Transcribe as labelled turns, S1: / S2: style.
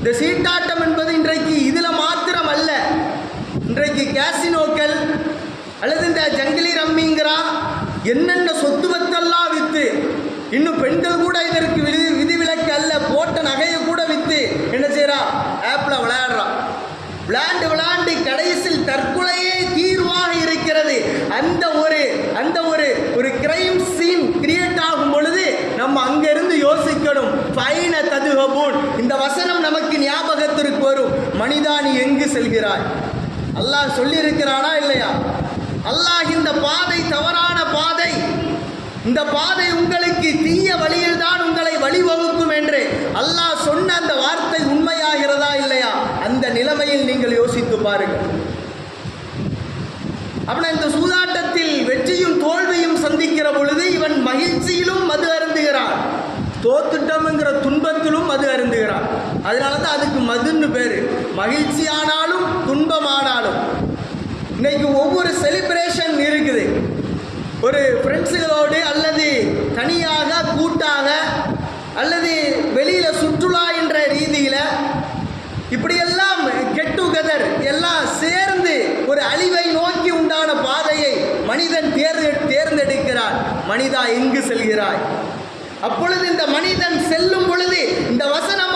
S1: இந்த சீட்டாட்டம் என்பது இன்றைக்கு இதில் மாத்திரம் அல்ல, இன்றைக்கு கேசினோக்கள் அல்லது இந்த ஜங்கிலி ரம்மிங்கிறா என்னென்ன சொத்து வத்தெல்லாம் விற்று, இன்னும் பெண்கள் கூட இதற்கு விதிவிலக்கு அல்ல, போட்ட நகையை கூட விற்று என்ன செய்கிறா, ஆப்பில் விளையாடுறான். விளையாண்டு கடைசியில் தற்கொலையே தீர்வாக இருக்கிறது. அந்த ஒரு கிரைம் சீன் கிரியேட் ஆகும் பொழுது நம்ம அங்கிருந்து யோசிக்கணும், ஃபைன ததுஹபூன். இந்த வசனம் நமக்கு ஞாபகத்திற்கு வரும். மனிதா நீ எங்கு செல்கிறாய்? அல்லாஹ் சொல்லியிருக்கிறானா இல்லையா? அல்லாஹ் இந்த பாதை தவறான பாதை, இந்த பாதை உங்களுக்கு தீய வழியில் தான் உங்களை வழிவகுக்கும் என்று அல்லாஹ் சொன்ன அந்த வார்த்தை உண்மையாகிறதா இல்லையா? அந்த நிலைமையில் நீங்கள் யோசித்து பாருங்கள். அப்படி இந்த சூதாட்டத்தில் வெற்றியும் தோல்வியும் சந்திக்கிற பொழுது இவன் மகிழ்ச்சியிலும் மது அருந்துகிறான், தோத்துட்டம்ங்கிற துன்பத்திலும் மது அருந்துகிறான். அதனால தான் அதுக்கு மதுன்னு பேர். மகிழ்ச்சி ஆனாலும் துன்பமானாலும். இன்னைக்கு ஒவ்வொரு செலிப்ரேஷன் இருக்குது, ஒரு ஃப்ரெண்ட்ஸுகளோடு அல்லது தனியாக கூட்டாக அல்லது வெளியில் சுற்றுலா என்ற ரீதியில் இப்படியெல்லாம் கெட் டுகெதர் எல்லாம் சேர்ந்து ஒரு அழிவை நோக்கி உண்டான பாதையை மனிதன் தேர்ந்தெடுக்கிறான். மனிதா எங்கு செல்கிறாய்? அப்பொழுது இந்த மனிதன் செல்லும் பொழுது இந்த வசனம்